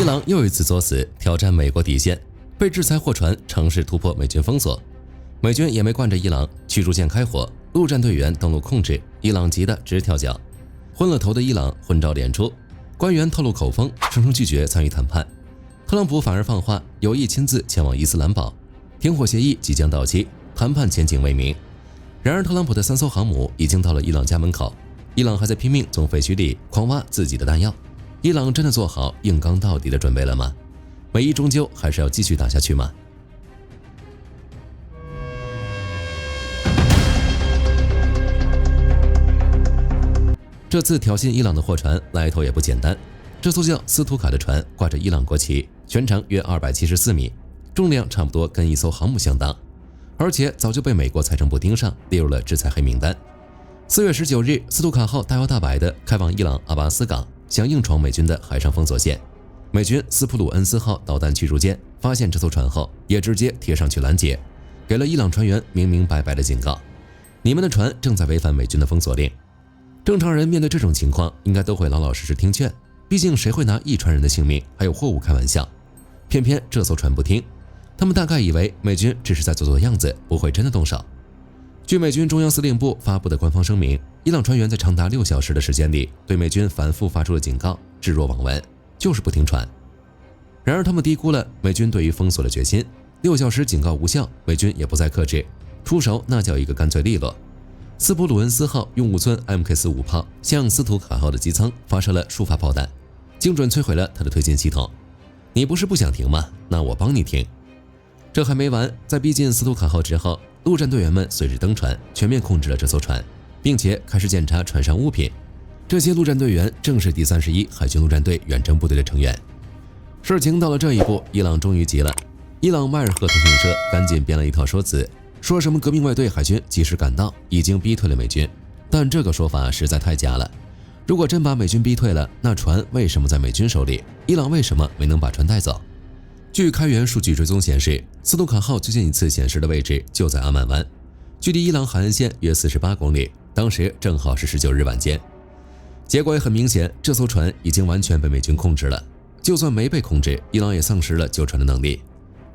伊朗又一次作死，挑战美国底线，被制裁货船尝试突破美军封锁，美军也没惯着伊朗，驱逐舰开火，陆战队员登陆控制，伊朗急得直跳脚。昏了头的伊朗昏招连出，官员透露口风，声称拒绝参与谈判。特朗普反而放话，有意亲自前往伊斯兰堡，停火协议即将到期，谈判前景未明。然而，特朗普的3艘航母已经到了伊朗家门口，伊朗还在拼命从废墟里狂挖自己的弹药。伊朗真的做好硬刚到底的准备了吗？美伊终究还是要继续打下去吗？这次挑衅伊朗的货船来头也不简单，这艘叫斯图卡的船挂着伊朗国旗，全长约274米，重量差不多跟一艘航母相当，而且早就被美国财政部盯上，列入了制裁黑名单。4月19日，斯图卡号大摇大摆地开往伊朗阿巴斯港，想硬闯美军的海上封锁线。美军斯普鲁恩斯号导弹驱逐舰发现这艘船后，也直接贴上去拦截，给了伊朗船员明明白白的警告：你们的船正在违反美军的封锁令。正常人面对这种情况，应该都会老老实实听劝，毕竟谁会拿一船人的性命还有货物开玩笑？偏偏这艘船不听，他们大概以为美军只是在做做样子，不会真的动手。据美军中央司令部发布的官方声明，伊朗船员在长达6小时的时间里，对美军反复发出了警告，置若罔闻，就是不听传。然而他们低估了美军对于封锁的决心，6小时警告无效，美军也不再克制，出手那叫一个干脆利落。斯普鲁恩斯号用5寸 MK45 炮向斯图卡号的机舱发射了数发炮弹，精准摧毁了它的推进系统。你不是不想停吗？那我帮你停。这还没完，在逼近斯图卡号之后，陆战队员们随之登船，全面控制了这艘船，并且开始检查船上物品。这些陆战队员正是第31海军陆战队远征部队的成员。事情到了这一步，伊朗终于急了。伊朗迈尔赫通讯社赶紧编了一套说辞，说什么革命卫队海军及时赶到，已经逼退了美军。但这个说法实在太假了。如果真把美军逼退了，那船为什么在美军手里？伊朗为什么没能把船带走？据开源数据追踪显示，斯图卡号最近一次显示的位置就在阿曼湾，距离伊朗海岸线约48公里，当时正好是19日晚间。结果也很明显，这艘船已经完全被美军控制了。就算没被控制，伊朗也丧失了救船的能力。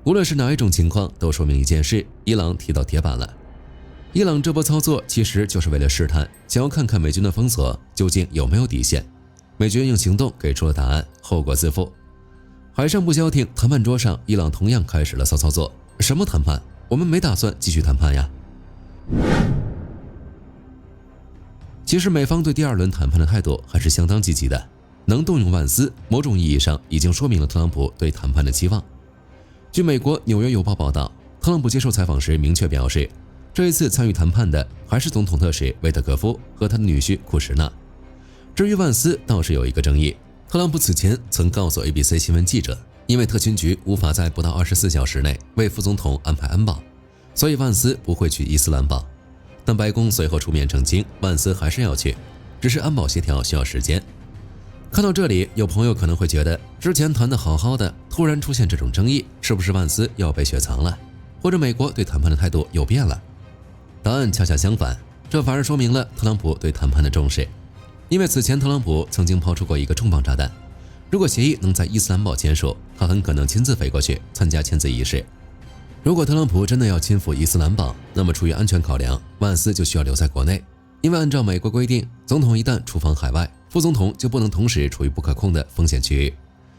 无论是哪一种情况，都说明一件事：伊朗踢到铁板了。伊朗这波操作其实就是为了试探，想要看看美军的封锁究竟有没有底线。美军用行动给出了答案，后果自负。海上不消停，谈判桌上，伊朗同样开始了骚操作。什么谈判？我们没打算继续谈判呀。其实美方对第2轮谈判的态度还是相当积极的，能动用万斯，某种意义上已经说明了特朗普对谈判的期望。据美国《纽约邮报》报道，特朗普接受采访时明确表示，这一次参与谈判的还是总统特使维特格夫和他的女婿库什纳。至于万斯，倒是有一个争议。特朗普此前曾告诉 ABC 新闻记者，因为特勤局无法在不到24小时内为副总统安排安保，所以万斯不会去伊斯兰堡。但白宫随后出面澄清，万斯还是要去，只是安保协调需要时间。看到这里，有朋友可能会觉得，之前谈得好好的，突然出现这种争议，是不是万斯要被雪藏了，或者美国对谈判的态度有变了？答案恰恰相反，这反而说明了特朗普对谈判的重视。因为此前特朗普曾经抛出过一个重磅炸弹，如果协议能在伊斯兰堡签署，他很可能亲自飞过去参加签字仪式。如果特朗普真的要亲赴伊斯兰堡，那么出于安全考量，万斯就需要留在国内，因为按照美国规定，总统一旦出访海外，副总统就不能同时处于不可控的风险区域。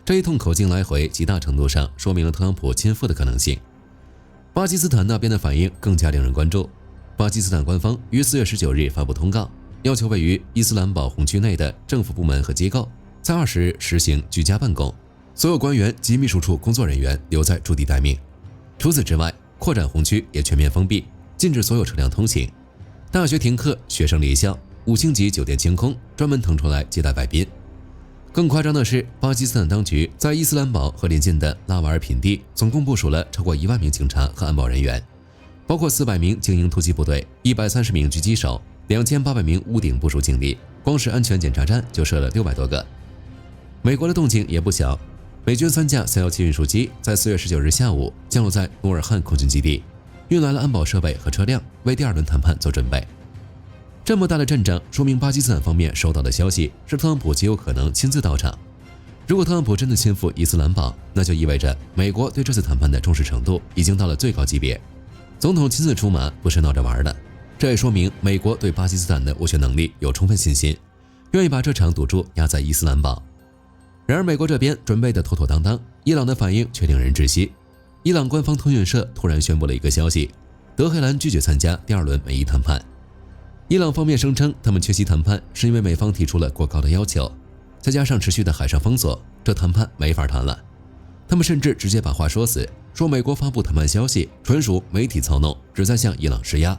这一通口径来回，极大程度上说明了特朗普亲赴的可能性。巴基斯坦那边的反应更加令人关注。巴基斯坦官方于4月19日发布通告，要求位于伊斯兰堡红区内的政府部门和机构在20日实行居家办公，所有官员及秘书处工作人员留在驻地待命。除此之外，扩展红区也全面封闭，禁止所有车辆通行。大学停课，学生离校，5星级酒店清空，专门腾出来接待外宾。更夸张的是，巴基斯坦当局在伊斯兰堡和邻近的拉瓦尔品地总共部署了超过1万名警察和安保人员，包括400名精英突击部队、130名狙击手、2800名屋顶部署警力，光是安全检查站就设了600多个。美国的动静也不小，美军3架317运输机在4月19日下午降落在努尔汉空军基地，运来了安保设备和车辆，为第2轮谈判做准备。这么大的阵仗，说明巴基斯坦方面收到的消息是特朗普极有可能亲自到场。如果特朗普真的亲赴伊斯兰堡，那就意味着美国对这次谈判的重视程度已经到了最高级别。总统亲自出马不是闹着玩的，这也说明美国对巴基斯坦的斡旋能力有充分信心，愿意把这场赌注压在伊斯兰堡。然而美国这边准备的妥妥当当，伊朗的反应却令人窒息。伊朗官方通讯社突然宣布了一个消息，德黑兰拒绝参加第2轮美伊谈判。伊朗方面声称他们缺席谈判是因为美方提出了过高的要求，再加上持续的海上封锁，这谈判没法谈了。他们甚至直接把话说死，说美国发布谈判消息纯属媒体操弄，旨在向伊朗施压。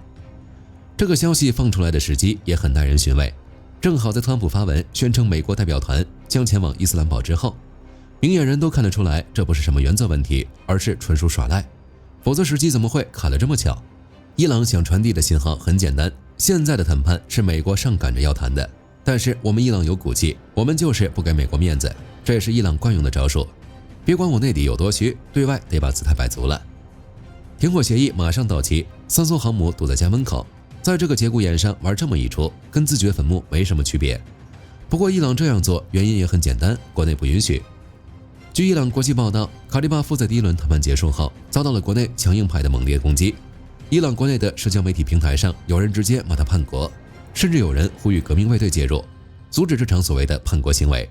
这个消息放出来的时机也很耐人寻味，正好在特朗普发文宣称美国代表团将前往伊斯兰堡之后，明眼人都看得出来这不是什么原则问题，而是纯属耍赖，否则时机怎么会卡得这么巧？伊朗想传递的信号很简单，现在的谈判是美国上赶着要谈的，但是我们伊朗有骨气，我们就是不给美国面子，这也是伊朗惯用的招数。别管我内底有多虚，对外得把姿态摆足了。停火协议马上到期，3艘航母堵在家门口，在这个节骨眼上玩这么一出，跟自掘坟墓没什么区别。不过伊朗这样做原因也很简单，国内不允许。据伊朗国际报道，卡利巴夫在第1轮谈判结束后，遭到了国内强硬派的猛烈攻击。伊朗国内的社交媒体平台上，有人直接骂他叛国，甚至有人呼吁革命卫队介入，阻止这场所谓的叛国行为。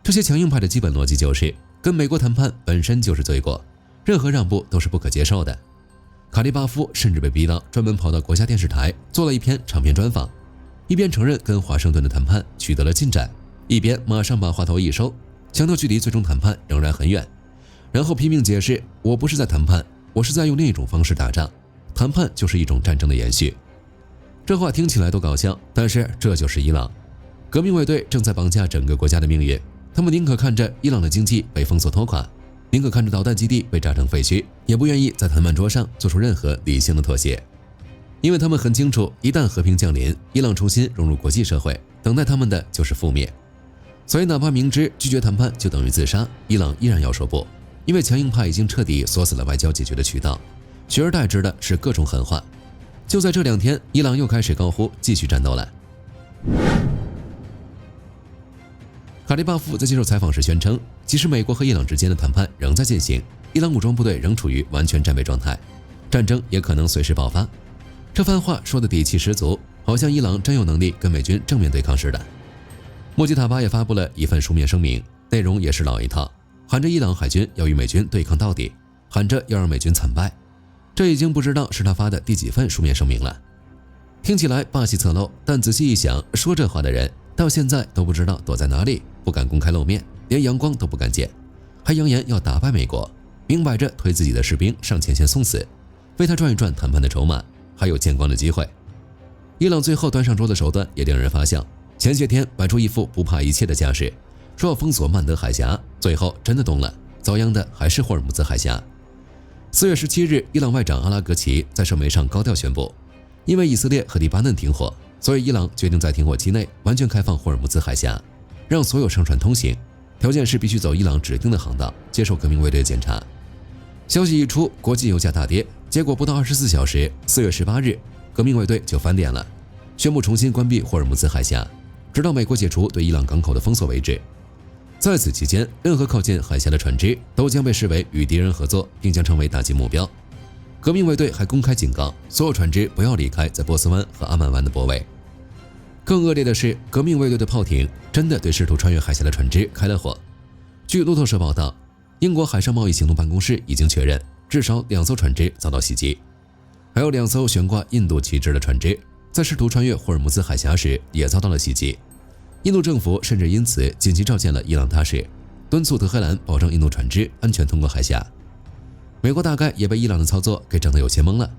这些强硬派的基本逻辑就是，跟美国谈判本身就是罪过，任何让步都是不可接受的。卡利巴夫甚至被逼到专门跑到国家电视台做了一篇长篇专访，一边承认跟华盛顿的谈判取得了进展，一边马上把话头一收，强调距离最终谈判仍然很远，然后拼命解释，我不是在谈判，我是在用另一种方式打仗，谈判就是一种战争的延续。这话听起来多搞笑，但是这就是伊朗。革命卫队正在绑架整个国家的命运，他们宁可看着伊朗的经济被封锁拖垮，宁可看着导弹基地被炸成废墟，也不愿意在谈判桌上做出任何理性的妥协。因为他们很清楚，一旦和平降临，伊朗重新融入国际社会，等待他们的就是覆灭。所以哪怕明知拒绝谈判就等于自杀，伊朗依然要说不，因为强硬派已经彻底锁死了外交解决的渠道，取而代之的是各种狠话。就在这2天，伊朗又开始高呼继续战斗了。卡利巴夫在接受采访时宣称，即使美国和伊朗之间的谈判仍在进行，伊朗武装部队仍处于完全战备状态，战争也可能随时爆发。这番话说的底气十足，好像伊朗真有能力跟美军正面对抗似的。莫吉塔巴也发布了一份书面声明，内容也是老一套，喊着伊朗海军要与美军对抗到底，喊着要让美军惨败。这已经不知道是他发的第几份书面声明了。听起来霸气侧漏，但仔细一想，说这话的人到现在都不知道躲在哪里，不敢公开露面，连阳光都不敢见，还扬言要打败美国，明摆着推自己的士兵上前线送死，为他赚一赚谈判的筹码，还有见光的机会。伊朗最后端上桌的手段也令人发笑，前些天摆出一副不怕一切的架势，说要封锁曼德海峡，最后真的动了，遭殃的还是霍尔木兹海峡。4月17日，伊朗外长阿拉格齐在社媒上高调宣布，因为以色列和黎巴嫩停火，所以伊朗决定在停火期内完全开放霍尔木兹海峡，让所有商船通行，条件是必须走伊朗指定的航道，接受革命卫队检查。消息一出，国际油价大跌，结果不到24小时，4月18日，革命卫队就翻脸了，宣布重新关闭霍尔木兹海峡，直到美国解除对伊朗港口的封锁为止。在此期间，任何靠近海峡的船只都将被视为与敌人合作，并将成为打击目标。革命卫队还公开警告所有船只不要离开在波斯湾和阿曼湾的泊位。更恶劣的是，革命卫队的炮艇真的对试图穿越海峡的船只开了火。据路透社报道，英国海上贸易行动办公室已经确认，至少2艘船只遭到袭击，还有2艘悬挂印度旗帜的船只在试图穿越霍尔木兹海峡时也遭到了袭击。印度政府甚至因此紧急召见了伊朗大使，敦促德黑兰保证印度船只安全通过海峡。美国大概也被伊朗的操作给整得有些懵了，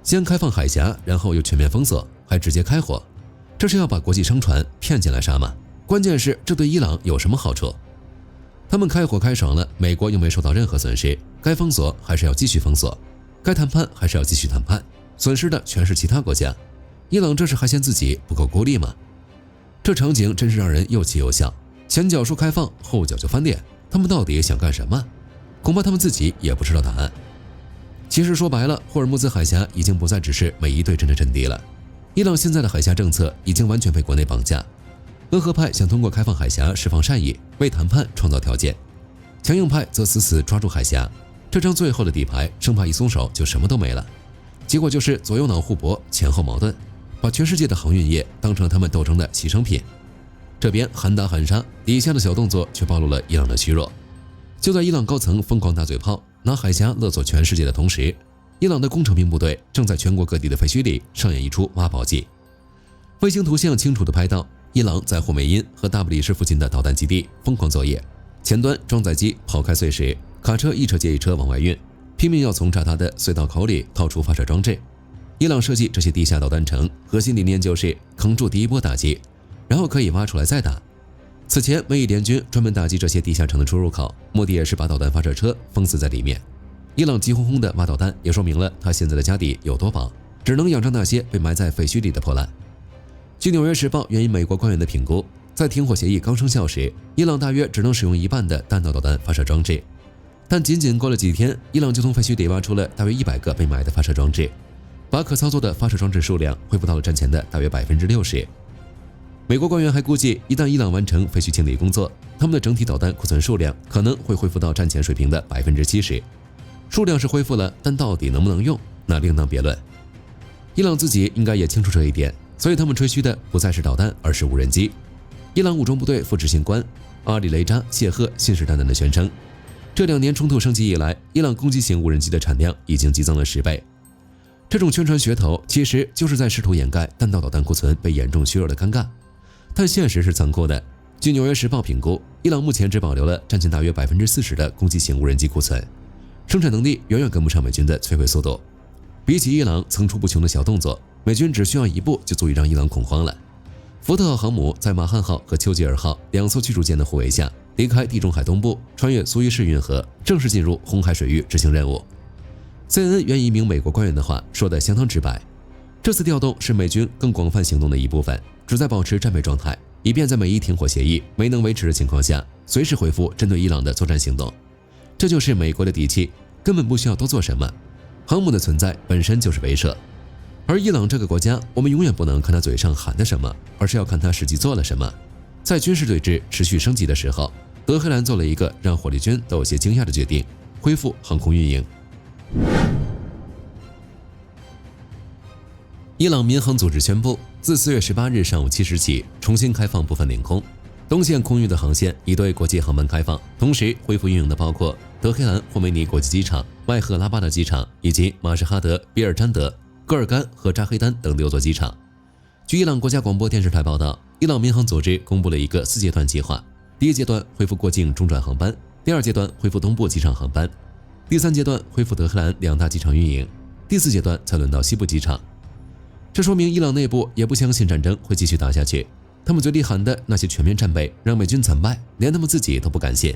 先开放海峡，然后又全面封锁，还直接开火，这是要把国际商船骗进来杀吗？关键是这对伊朗有什么好处？他们开火开爽了，美国又没受到任何损失，该封锁还是要继续封锁，该谈判还是要继续谈判，损失的全是其他国家。伊朗这是还嫌自己不够孤立吗？这场景真是让人又气又笑，前脚说开放，后脚就翻脸，他们到底想干什么？恐怕他们自己也不知道答案。其实说白了，霍尔木兹海峡已经不再只是美伊对阵的阵地了。伊朗现在的海峡政策已经完全被国内绑架，温和派想通过开放海峡释放善意，为谈判创造条件；强硬派则死死抓住海峡，这张最后的底牌，生怕一松手就什么都没了。结果就是左右脑互搏，前后矛盾，把全世界的航运业当成了他们斗争的牺牲品。这边喊打喊杀，底下的小动作却暴露了伊朗的虚弱。就在伊朗高层疯狂打嘴炮，拿海峡勒索全世界的同时，伊朗的工程兵部队正在全国各地的废墟里上演一出挖宝记。卫星图像清楚地拍到，伊朗在霍梅因和大不里士附近的导弹基地疯狂作业，前端装载机刨开碎石，卡车一车接一车往外运，拼命要从炸塌的隧道口里掏出发射装置。伊朗设计这些地下导弹城，核心理念就是扛住第一波打击，然后可以挖出来再打。此前，美伊联军专门打击这些地下城的出入口，目的也是把导弹发射车封死在里面。伊朗急哄哄的挖导弹，也说明了他现在的家底有多薄，只能仰仗那些被埋在废墟里的破烂。据《纽约时报》援引美国官员的评估，在停火协议刚生效时，伊朗大约只能使用一半的弹道导弹发射装置，但仅仅过了几天，伊朗就从废墟里挖出了大约100个被埋的发射装置，把可操作的发射装置数量恢复到了战前的大约60%。美国官员还估计，一旦伊朗完成废墟清理工作，他们的整体导弹库存数量可能会恢复到战前水平的70%。数量是恢复了，但到底能不能用，那另当别论。伊朗自己应该也清楚这一点，所以他们吹嘘的不再是导弹，而是无人机。伊朗武装部队副执行官阿里雷扎谢赫信誓旦旦地宣称，这2年冲突升级以来，伊朗攻击型无人机的产量已经激增了10倍。这种宣传噱头其实就是在试图掩盖弹道导弹库存被严重削弱的尴尬。但现实是残酷的。据《纽约时报》评估，伊朗目前只保留了战前大约40%的攻击型无人机库存，生产能力远远跟不上美军的摧毁速度。比起伊朗层出不穷的小动作，美军只需要一步就足以让伊朗恐慌了。福特号航母在马汉号和丘吉尔号2艘驱逐舰的护卫下，离开地中海东部，穿越苏伊士运河，正式进入红海水域执行任务。CNN 援引一名美国官员的话说得相当直白，这次调动是美军更广泛行动的一部分，旨在保持战备状态，以便在美伊停火协议没能维持的情况下，随时恢复针对伊朗的作战行动。这就是美国的底气，根本不需要多做什么。航母的存在本身就是威慑。而伊朗这个国家，我们永远不能看他嘴上喊的什么，而是要看他实际做了什么。在军事对峙持续升级的时候，德黑兰做了一个让火力军都有些惊讶的决定，恢复航空运营。伊朗民航组织宣布，自4月18日上午7时起，重新开放部分领空，东线空域的航线已对国际航班开放，同时恢复运营的包括德黑兰霍梅尼国际机场、麦赫拉巴德机场以及马什哈德、比尔詹德、戈尔干和扎黑丹等6座机场。据伊朗国家广播电视台报道，伊朗民航组织公布了一个4阶段计划，第1阶段恢复过境中转航班，第2阶段恢复东部机场航班，第3阶段恢复德黑兰2大机场运营，第4阶段才轮到西部机场。这说明伊朗内部也不相信战争会继续打下去，他们嘴里喊的那些全面战备让美军惨败，连他们自己都不敢信。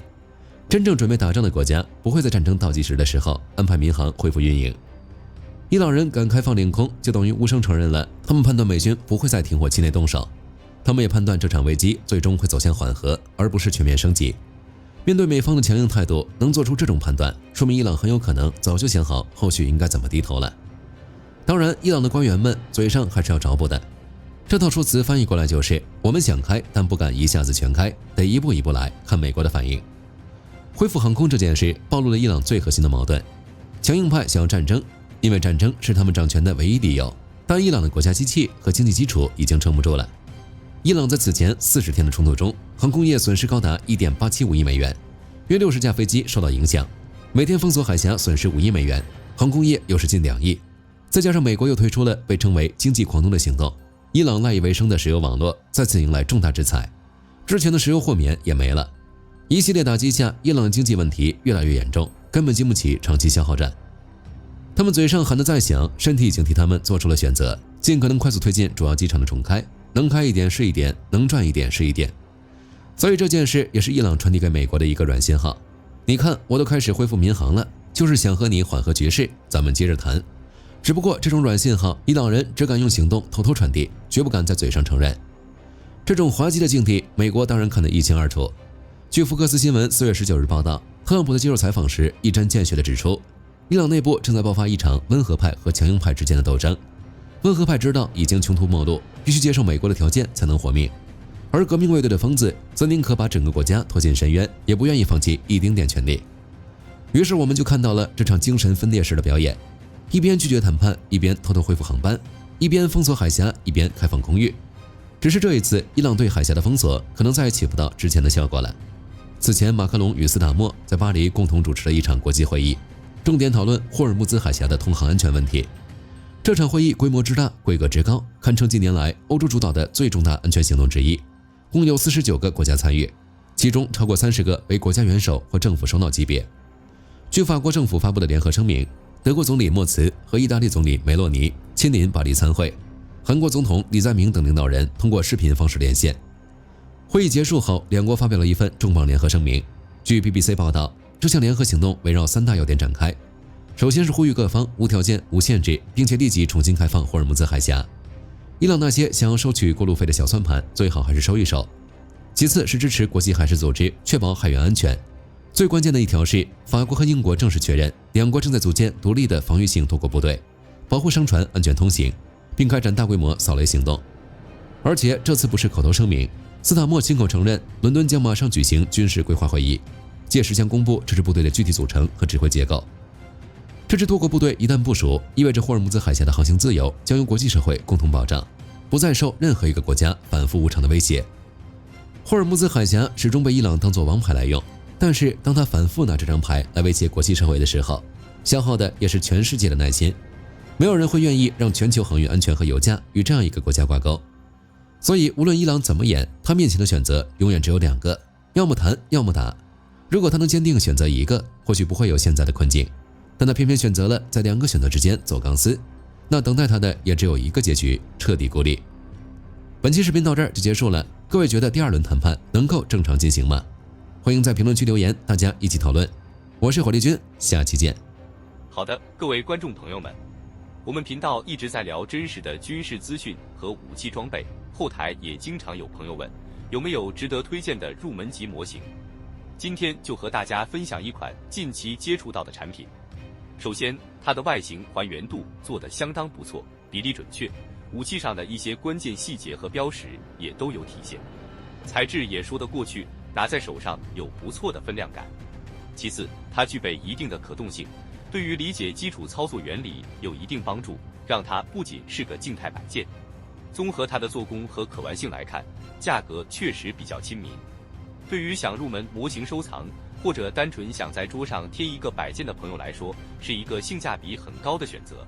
真正准备打仗的国家不会在战争倒计时的时候安排民航恢复运营。伊朗人敢开放领空，就等于无声承认了他们判断美军不会在停火期内动手，他们也判断这场危机最终会走向缓和，而不是全面升级。面对美方的强硬态度，能做出这种判断，说明伊朗很有可能早就想好后续应该怎么低头了。当然，伊朗的官员们嘴上还是要着补的，这套说辞翻译过来就是：我们想开，但不敢一下子全开，得一步一步来，看美国的反应。恢复航空这件事暴露了伊朗最核心的矛盾：强硬派想要战争，因为战争是他们掌权的唯一理由，但伊朗的国家机器和经济基础已经撑不住了。伊朗在此前40天的冲突中，航空业损失高达1.875亿美元，约60架飞机受到影响，每天封锁海峡损失5亿美元，航空业又是近2亿。再加上美国又推出了被称为经济狂怒的行动，伊朗赖以为生的石油网络再次迎来重大制裁，之前的石油豁免也没了。一系列打击下，伊朗的经济问题越来越严重，根本经不起长期消耗战。他们嘴上喊得再响，身体已经替他们做出了选择，尽可能快速推进主要机场的重开，能开一点是一点，能赚一点是一点。所以这件事也是伊朗传递给美国的一个软信号：你看，我都开始恢复民航了，就是想和你缓和局势，咱们接着谈。只不过这种软信号，伊朗人只敢用行动偷偷传递，绝不敢在嘴上承认。这种滑稽的境地，美国当然看得一清二楚。据福克斯新闻4月19日报道，特朗普在接受采访时一针见血地指出，伊朗内部正在爆发一场温和派和强硬派之间的斗争。温和派知道已经穷途末路，必须接受美国的条件才能活命。而革命卫队的疯子则宁可把整个国家拖进深渊，也不愿意放弃一丁点权利。于是我们就看到了这场精神分裂式的表演，一边拒绝谈判，一边偷偷恢复航班，一边封锁海峡，一边开放空域。只是这一次，伊朗对海峡的封锁可能再也起不到之前的效果了。此前，马克龙与斯塔默在巴黎共同主持了一场国际会议，重点讨论霍尔木兹海峡的通航安全问题。这场会议规模之大，规格之高，堪称近年来欧洲主导的最重大安全行动之一，共有49个国家参与，其中超过30个为国家元首或政府首脑级别。据法国政府发布的联合声明，德国总理默茨和意大利总理梅洛尼亲临巴黎参会，韩国总统李在明等领导人通过视频方式连线。会议结束后，两国发表了一份重磅联合声明。据 BBC 报道，这项联合行动围绕3大要点展开。首先是呼吁各方无条件、无限制，并且立即重新开放霍尔木兹海峡。伊朗那些想要收取过路费的小算盘，最好还是收一收。其次是支持国际海事组织，确保海员安全。最关键的一条是，法国和英国正式确认，两国正在组建独立的防御性多国部队，保护商船安全通行，并开展大规模扫雷行动。而且这次不是口头声明，斯塔默亲口承认，伦敦将马上举行军事规划会议，届时将公布这支部队的具体组成和指挥结构。这支多国部队一旦部署，意味着霍尔木兹海峡的航行自由将由国际社会共同保障，不再受任何一个国家反复无常的威胁。霍尔木兹海峡始终被伊朗当作王牌来用，但是当他反复拿这张牌来威胁国际社会的时候，消耗的也是全世界的耐心。没有人会愿意让全球航运安全和油价与这样一个国家挂钩。所以无论伊朗怎么演，他面前的选择永远只有2个，要么谈，要么打。如果他能坚定选择一个，或许不会有现在的困境，但他偏偏选择了在2个选择之间走钢丝，那等待他的也只有一个结局，彻底孤立。本期视频到这儿就结束了，各位觉得第2轮谈判能够正常进行吗？欢迎在评论区留言，大家一起讨论。我是火力军，下期见。好的，各位观众朋友们，我们频道一直在聊真实的军事资讯和武器装备，后台也经常有朋友问，有没有值得推荐的入门级模型？今天就和大家分享一款近期接触到的产品。首先，它的外形还原度做得相当不错，比例准确，武器上的一些关键细节和标识也都有体现，材质也说得过去，拿在手上有不错的分量感。其次，它具备一定的可动性，对于理解基础操作原理有一定帮助，让它不仅是个静态摆件。综合它的做工和可玩性来看，价格确实比较亲民。对于想入门模型收藏，或者单纯想在桌上贴一个摆件的朋友来说，是一个性价比很高的选择。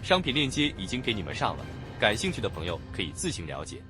商品链接已经给你们上了，感兴趣的朋友可以自行了解。